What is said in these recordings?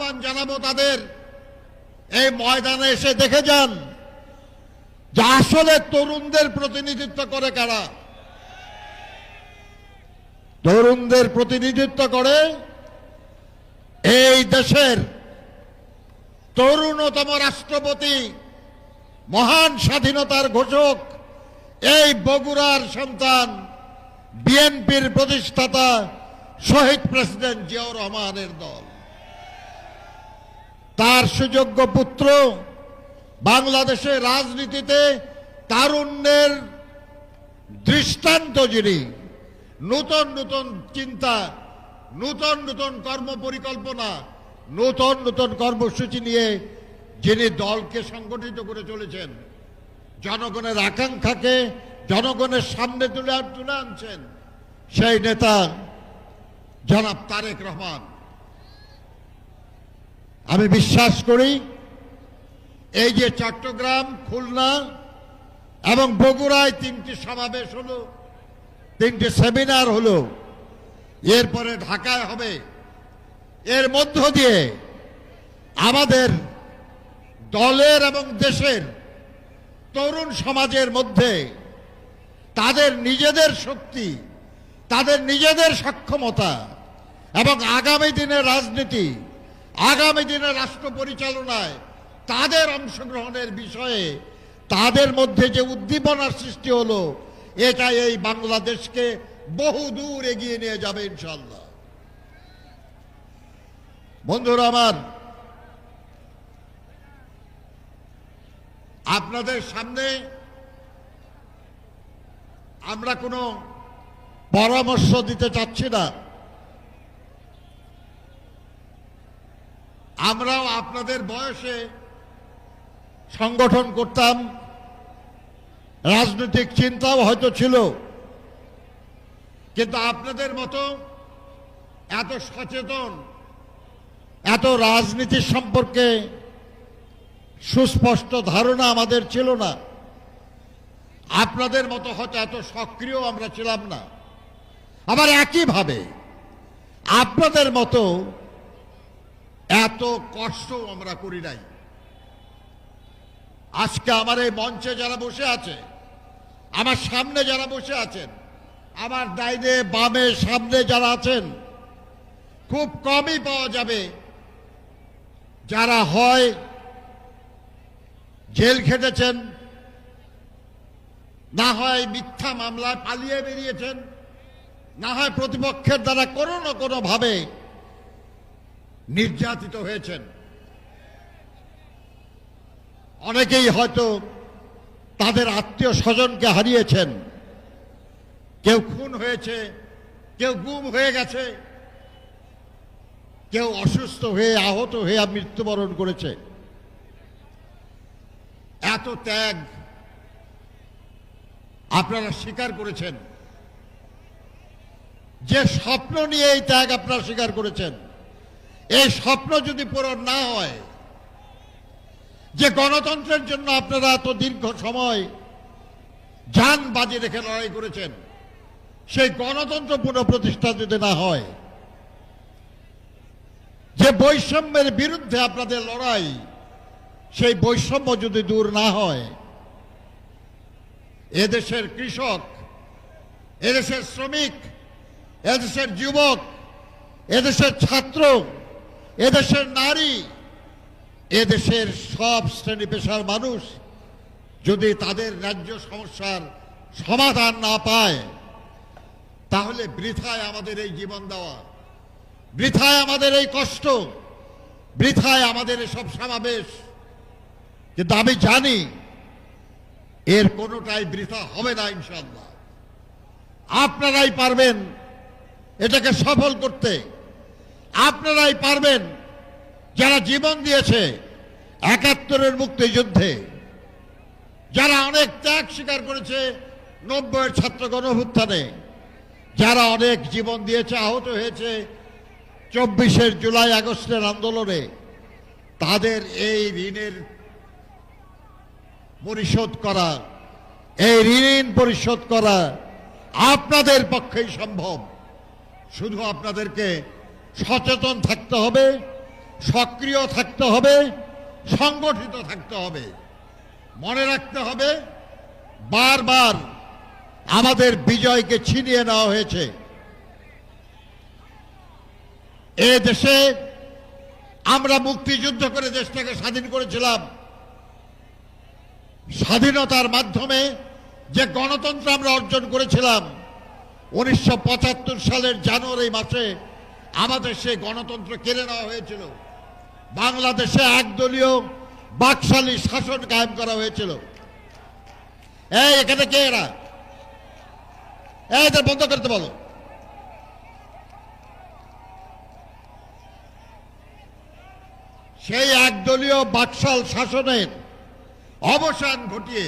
আহ্বান জানাবো তাদের, এই ময়দানে এসে দেখে যান যে আসলে তরুণদের প্রতিনিধিত্ব করে কারা। তরুণদের প্রতিনিধিত্ব করে এই দেশের তরুণতম রাষ্ট্রপতি, মহান স্বাধীনতার ঘোষক, এই বগুড়ার সন্তান, বিএনপির প্রতিষ্ঠাতা শহীদ প্রেসিডেন্ট জিয়াউর রহমানের দল। তার সুযোগ্য পুত্র, বাংলাদেশের রাজনীতিতে তারুণ্যের দৃষ্টান্ত যিনি, নূতন নূতন চিন্তা, নূতন নূতন কর্মপরিকল্পনা, নূতন নূতন কর্মসূচি নিয়ে যিনি দলকে সংগঠিত করে চলেছেন, জনগণের আকাঙ্ক্ষাকে জনগণের সামনে তুলে আনছেন, সেই নেতা জনাব তারেক রহমান। আমি বিশ্বাস করি এই যে চট্টগ্রাম, খুলনা এবং বগুড়ায় 3টি সমাবেশ হলো, 3টি সেমিনার হলো, এরপরে ঢাকায় হবে, এর মধ্য দিয়ে আমাদের দলের এবং দেশের তরুণ সমাজের মধ্যে তাদের নিজেদের শক্তি, তাদের নিজেদের সক্ষমতা এবং আগামী দিনের রাজনীতি, আগামী দিনের রাষ্ট্র পরিচালনায় তাদের অংশগ্রহণের বিষয়ে তাদের মধ্যে যে উদ্দীপনার সৃষ্টি হলো, এটা এই বাংলাদেশকে বহু দূর এগিয়ে নিয়ে যাবে ইনশাআল্লাহ। বন্ধুরা আমার, আপনাদের সামনে আমরা কোনো পরামর্শ দিতে চাচ্ছি না। আমরাও আপনাদের বয়সে সংগঠন করতাম, রাজনৈতিক চিন্তাও হয়তো ছিল, কিন্তু আপনাদের মতো এত সচেতন, এত রাজনীতির সম্পর্কে সুস্পষ্ট ধারণা আমাদের ছিল না। আপনাদের মতো হয়তো এত সক্রিয় আমরা ছিলাম না। আবার একইভাবে আপনাদের মতো এত কষ্ট আমরা করি নাই। আজকে আমার এই মঞ্চে যারা বসে আছে, আমার সামনে যারা বসে আছেন, আমার ডাইনে বামে সামনে যারা আছেন, খুব কমই পাওয়া যাবে যারা হয় জেল খেটেছেন, না হয় মিথ্যা মামলায় পালিয়ে বেরিয়েছেন, না হয় প্রতিপক্ষের দ্বারা কোনো না কোনো ভাবে নির্যাতিত হয়েছেন। অনেকেই হয়তো তাদের আত্মীয় স্বজনকে হারিয়েছেন, কেউ খুন হয়েছে, কেউ গুম হয়ে গেছে, কেউ অসুস্থ হয়ে আহত হয়ে মৃত্যুবরণ করেছে। এত ত্যাগ আপনারা স্বীকার করেছেন, যে স্বপ্ন নিয়ে এই ত্যাগ আপনারা স্বীকার করেছেন, এই স্বপ্ন যদি পূরণ না হয়, যে গণতন্ত্রের জন্য আপনারা এত দীর্ঘ সময় জান বাজি রেখে লড়াই করেছেন, সেই গণতন্ত্র পুনঃপ্রতিষ্ঠা যদি না হয়, যে বৈষম্যের বিরুদ্ধে আপনাদের লড়াই, সেই বৈষম্য যদি দূর না হয়, এদেশের কৃষক, এদেশের শ্রমিক, এদেশের যুবক, এদেশের ছাত্র, এদেশের নারী, এদেশের সব শ্রেণী পেশার মানুষ যদি তাদের ন্যায্য সমস্যার সমাধান না পায়, তাহলে বৃথায় আমাদের এই জীবন দেওয়া, বৃথায় আমাদের এই কষ্ট, বৃথায় আমাদের এসব সমাবেশ। কিন্তু আমি জানি এর কোনোটাই বৃথা হবে না ইনশাআল্লাহ। আপনারাই পারবেন এটাকে সফল করতে, আপনারাই পারবেন যারা জীবন দিয়েছে ৭১-এর মুক্তিযুদ্ধে, যারা অনেক ত্যাগ স্বীকার করেছে ৯০-এর ছাত্র গণঅভ্যুত্থানে, যারা অনেক জীবন দিয়েছে, আহত হয়েছে ২৪-এর জুলাই আগস্টের আন্দোলনে, তাদের এই ঋণের পরিশোধ করা, এই ঋণ পরিশোধ করা আপনাদের পক্ষেই সম্ভব। শুধু আপনাদেরকে সচেতন থাকতে হবে, সক্রিয় থাকতে হবে, সংগঠিত থাকতে হবে। মনে রাখতে হবে বারবার আমাদের বিজয়কে ছিনিয়ে নেওয়া হয়েছে। এ দেশে আমরা মুক্তিযুদ্ধ করে দেশটাকে স্বাধীন করেছিলাম। স্বাধীনতার মাধ্যমে যে গণতন্ত্র আমরা অর্জন করেছিলাম, 1975 সালের জানুয়ারি মাসে আমাদের সেই গণতন্ত্র কেড়ে নেওয়া হয়েছিল। বাংলাদেশে একদলীয় বাকশালী শাসন কায়েম করা হয়েছিল। এখানে কে এরা? এদের বন্ধ করতে বলো। সেই একদলীয় বাকশাল শাসনের অবসান ঘটিয়ে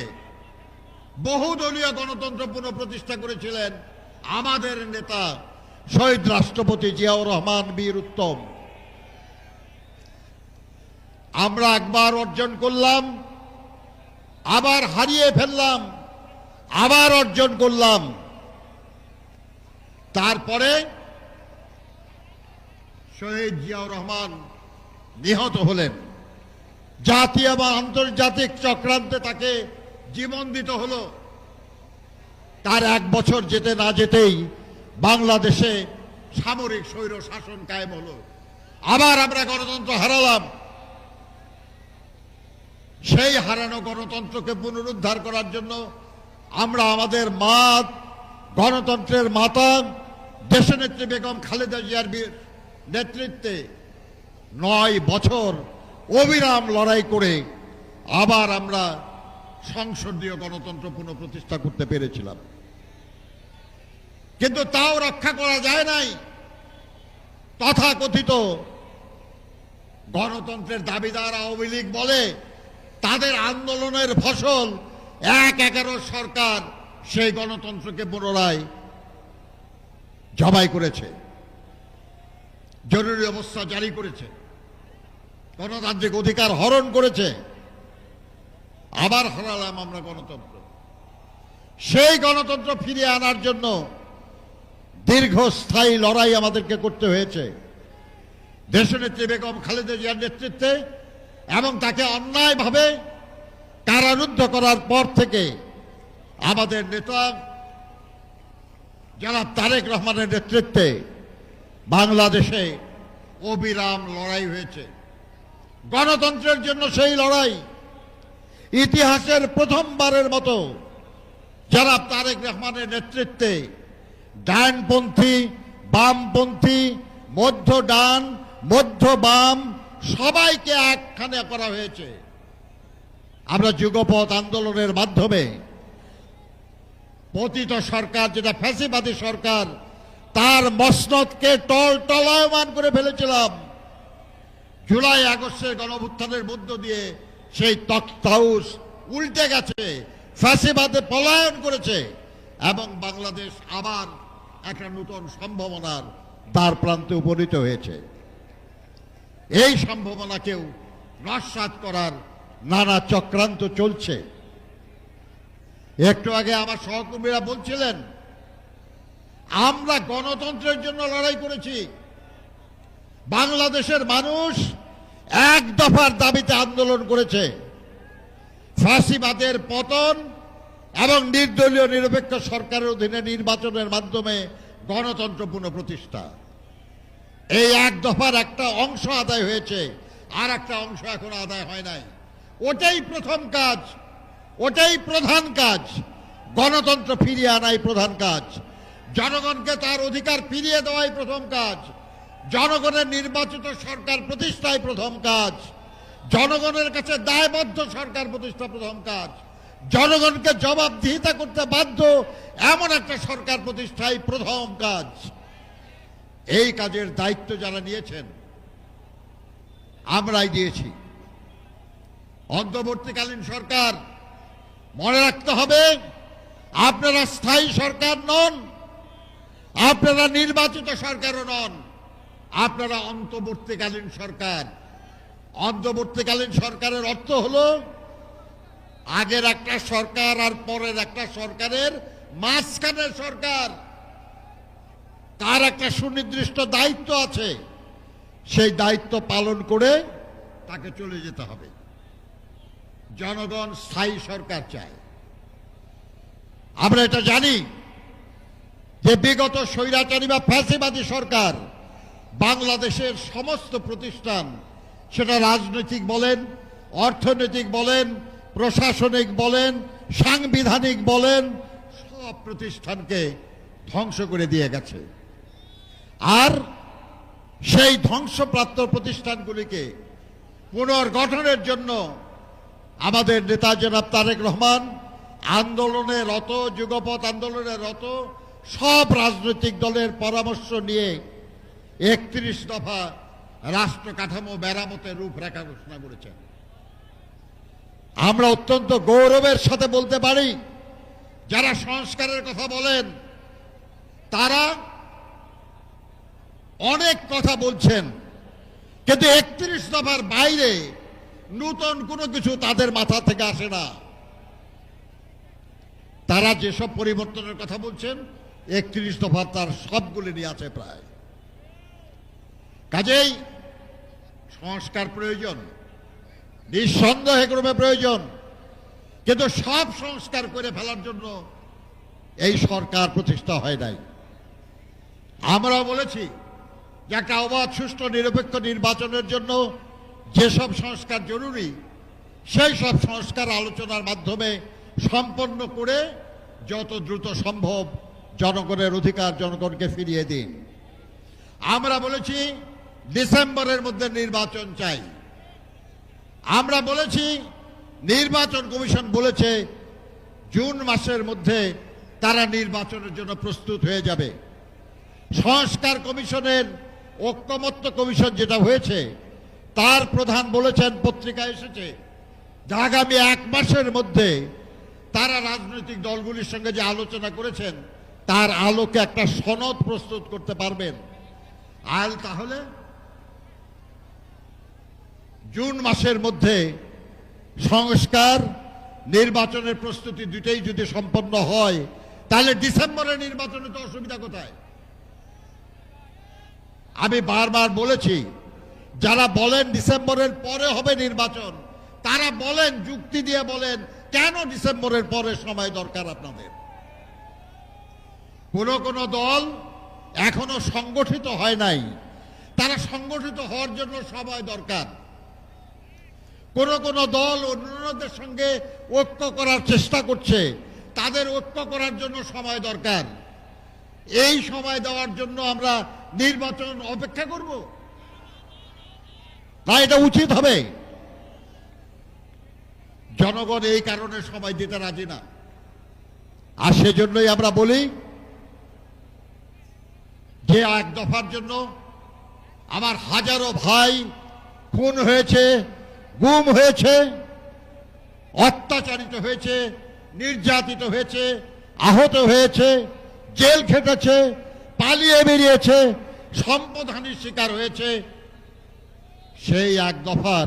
বহুদলীয় গণতন্ত্র পুনঃপ্রতিষ্ঠা করেছিলেন আমাদের নেতা শহীদ রাষ্ট্রপতি জিয়াউর রহমান বীর উত্তম। আমরা একবার অর্জন করলাম, আবার হারিয়ে ফেললাম, আবার অর্জন করলাম। তারপরে শহীদ জিয়াউর রহমান নিহত হলেন। জাতীয় বা আন্তর্জাতিক চক্রান্তে তাকে জীবন দিতে হলো। তার 1 বছর যেতে না যেতেই বাংলাদেশে সামরিক স্বৈর শাসন কায়েম হলো। আবার আমরা গণতন্ত্র হারালাম। সেই হারানো গণতন্ত্রকে পুনরুদ্ধার করার জন্য আমরা আমাদের গণতন্ত্রের মাতা দেশনেত্রী বেগম খালেদা জিয়ার নেতৃত্বে 9 বছর অবিরাম লড়াই করে আবার আমরা সংসদীয় গণতন্ত্র পুনঃপ্রতিষ্ঠা করতে পেরেছিলাম। কিন্তু তাও রক্ষা করা যায় নাই। তথাকথিত গণতন্ত্রের দাবিদার আওয়ামী লীগ বলে তাদের আন্দোলনের ফসল 1/11 সরকার সেই গণতন্ত্রকে পুনরায় জবাই করেছে, জরুরি অবস্থা জারি করেছে, গণতান্ত্রিক অধিকার হরণ করেছে। আবার হারালাম আমরা গণতন্ত্র। সেই গণতন্ত্র ফিরিয়ে আনার জন্য দীর্ঘস্থায়ী লড়াই আমাদেরকে করতে হয়েছে দেশনেত্রী বেগম খালেদা জিয়ার নেতৃত্বে। এবং তাকে অন্যায়ভাবে কারারুদ্ধ করার পর থেকে আমাদের নেতা জনাব তারেক রহমানের নেতৃত্বে বাংলাদেশে অবিরাম লড়াই হয়েছে গণতন্ত্রের জন্য। সেই লড়াই ইতিহাসের প্রথমবারের মতো জনাব তারেক রহমানের নেতৃত্বে ডানপন্থী, বামপন্থী, মধ্য ডান, মধ্য বাম সবাইকে একখানে করা হয়েছে। আমরা যুগপৎ আন্দোলনের মাধ্যমে পতিত সরকার, যেটা ফ্যাসিবাদী সরকার, তার মসনদকে টলায়মান করে ফেলেছিলাম। জুলাই আগস্টের গণঅভ্যুত্থানের মধ্য দিয়ে সেই তক্তাউস উল্টে গেছে, ফ্যাসিবাদে পলায়ন করেছে এবং বাংলাদেশ আবার একটা নতুন সম্ভাবনার দ্বার প্রান্তে উপনীত হয়েছে। এই সম্ভাবনাকেও নস্যাৎ করার নানা চক্রান্ত চলছে। একটু আগে আমার সহকর্মীরা বলছিলেন আমরা গণতন্ত্রের জন্য লড়াই করেছি। বাংলাদেশের মানুষ 1 দফার দাবিতে আন্দোলন করেছে, ফ্যাসিবাদের পতন এবং নির্দলীয় নিরপেক্ষ সরকারের অধীনে নির্বাচনের মাধ্যমে গণতন্ত্র পুনঃপ্রতিষ্ঠা। এই 1 দফার একটা অংশ আদায় হয়েছে, আর একটা অংশ এখনো আদায় হয় নাই। ওটাই প্রথম কাজ, ওটাই প্রধান কাজ। গণতন্ত্র ফিরিয়ে আনাই প্রধান কাজ, জনগণকে তার অধিকার ফিরিয়ে দেওয়াই প্রথম কাজ, জনগণের নির্বাচিত সরকার প্রতিষ্ঠাই প্রথম কাজ, জনগণের কাছে দায়বদ্ধ সরকার প্রতিষ্ঠা প্রথম কাজ, জনগণকে জবাবদিহিতা করতে বাধ্য এমন একটা সরকার প্রতিষ্ঠাই প্রথম কাজ। এই কাজের দায়িত্ব যারা নিয়েছেন আমরাই দিয়েছি। অন্তর্বর্তীকালীন সরকার, মনে রাখতে হবে আপনারা স্থায়ী সরকার নন, আপনারা নির্বাচিত সরকারও নন, আপনারা অন্তর্বর্তীকালীন সরকার। অন্তর্বর্তীকালীন সরকারের অর্থ হলো আগের একটা সরকার আর পরের একটা সরকারের মাঝখানের সরকার। তার একটা সুনির্দিষ্ট দায়িত্ব আছে, সেই দায়িত্ব পালন করে তাকে চলে যেতে হবে। জনগণ স্থায়ী সরকার চায়। আমরা এটা জানি যে বিগত স্বৈরাচারী বা ফ্যাসিবাদী সরকার বাংলাদেশের সমস্ত প্রতিষ্ঠান, সেটা রাজনৈতিক বলেন, অর্থনৈতিক বলেন, প্রশাসনিক বলেন, সাংবিধানিক বলেন, সব প্রতিষ্ঠানকে ধ্বংস করে দিয়ে গেছে। আর সেই ধ্বংসপ্রাপ্ত প্রতিষ্ঠানগুলিকে পুনর্গঠনের জন্য আমাদের নেতা জনাব তারেক রহমান আন্দোলনে রত, যুগপৎ আন্দোলনে রত সব রাজনৈতিক দলের পরামর্শ নিয়ে 31 দফা রাষ্ট্র কাঠামো মেরামতের রূপরেখা ঘোষণা করেছেন। আমরা অত্যন্ত গৌরবের সাথে বলতে পারি, যারা সংস্কারের কথা বলেন তারা অনেক কথা বলছেন, কিন্তু 31 দফার বাইরে নূতন কোনো কিছু তাদের মাথা থেকে আসে না। তারা যেসব পরিবর্তনের কথা বলছেন 31 দফা তার সবগুলি নিয়ে আছে প্রায়। কাজেই সংস্কার প্রয়োজন, নিঃসন্দেহে ক্রমে প্রয়োজন, কিন্তু সব সংস্কার করে ফেলার জন্য এই সরকার প্রতিষ্ঠা হয় নাই। আমরা বলেছি যে একটা অবাধ, সুষ্ঠু, নিরপেক্ষ নির্বাচনের জন্য যেসব সংস্কার জরুরি সেই সব সংস্কার আলোচনার মাধ্যমে সম্পন্ন করে যত দ্রুত সম্ভব জনগণের অধিকার জনগণকে ফিরিয়ে দিন। আমরা বলেছি ডিসেম্বরের মধ্যে নির্বাচন চাই। আমরা বলেছি, নির্বাচন কমিশন বলেছে জুন মাসের মধ্যে তারা নির্বাচনের জন্য প্রস্তুত হয়ে যাবে। সংস্কার কমিশনের ঐকমত্য কমিশন যেটা হয়েছে তার প্রধান বলেছেন, পত্রিকায় এসেছে, যে আগামী 1 মাসের মধ্যে তারা রাজনৈতিক দলগুলির সঙ্গে যে আলোচনা করেছেন তার আলোকে একটা সনদ প্রস্তুত করতে পারবেন। আর তাহলে জুন মাসের মধ্যে সংস্কার, নির্বাচনের প্রস্তুতি দুটেই যদি সম্পন্ন হয়, তাহলে ডিসেম্বরের নির্বাচনে তো অসুবিধা কোথায়? আমি বারবার বলেছি, যারা বলেন ডিসেম্বরের পরে হবে নির্বাচন, তারা বলেন, যুক্তি দিয়ে বলেন, কেন ডিসেম্বরের পরে সময় দরকার আপনাদের? কোন দল এখনো সংগঠিত হয় নাই, তারা সংগঠিত হওয়ার জন্য সময় দরকার। কোন দল অন্যদের সঙ্গে ঐক্য করার চেষ্টা করছে, তাদের ঐক্য করার জন্য সময় দরকার। এই সময় দেওয়ার জন্য আমরা নির্বাচন অপেক্ষা করব না, এটা উচিত হবে? জনগণ এই কারণে সময় দিতে রাজি না। আর সেজন্যই আমরা বলি যে 1 দফার জন্য আমার হাজারো ভাই খুন হয়েছে, গুম হয়েছে, অত্যাচারিত হয়েছে, নির্যাতিত হয়েছে, আহত হয়েছে, জেল খেটেছে, পালিয়ে বেরিয়েছে, সম্পদহানির শিকার হয়েছে। সেই 1 দফার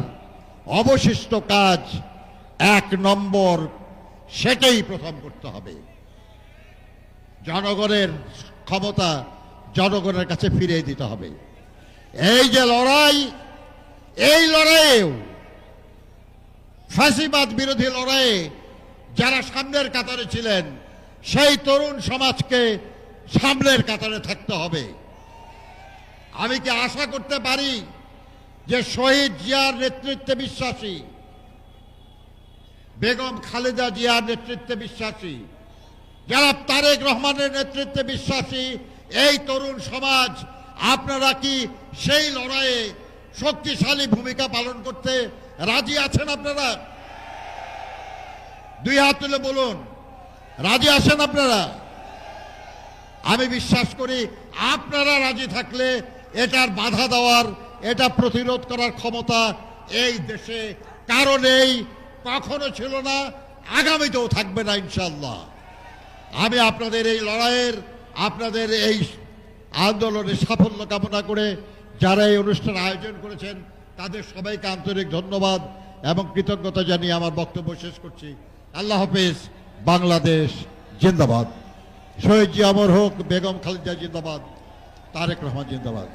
অবশিষ্ট কাজ 1 নম্বর, সেটাই প্রথম করতে হবে। জনগণের ক্ষমতা জনগণের কাছে ফিরিয়ে দিতে হবে। এই যে লড়াই, এই লড়াইয়েও ফ্যাসিবাদ বিরোধী লড়াইয়ে যারা সামনের কাতারে ছিলেন, সেই তরুণ সমাজকে সামনের কাতারে থাকতে হবে। আমি কি আশা করতে পারি যে শহীদ জিয়ার নেতৃত্বে বিশ্বাসী, বেগম খালেদা জিয়ার নেতৃত্বে বিশ্বাসী, যারা তারেক রহমানের নেতৃত্বে বিশ্বাসী এই তরুণ সমাজ, আপনারা কি সেই লড়াইয়ে শক্তিশালী ভূমিকা পালন করতে রাজি আছেন? আপনারা 2 হাত তুলে বলুন, রাজি আছেন আপনারা? আমি বিশ্বাস করি আপনারা রাজি থাকলে এটার বাধা দেওয়ার, এটা প্রতিরোধ করার ক্ষমতা এই দেশে কারো নেই, কখনো ছিল না, আগামীতেও থাকবে না ইনশাআল্লাহ। আমি আপনাদের এই লড়াইয়ের, আপনাদের এই আন্দোলনের সাফল্য কামনা করে যারা এই অনুষ্ঠান আয়োজন করেছেন তাদের সবাইকে আন্তরিক ধন্যবাদ এবং কৃতজ্ঞতা জানিয়ে আমার বক্তব্য শেষ করছি। আল্লাহ হাফেজ। বাংলাদেশ জিন্দাবাদ। শহীদ জি অমর হোক। বেগম খালেদা জিন্দাবাদ। তারেক রহমান জিন্দাবাদ।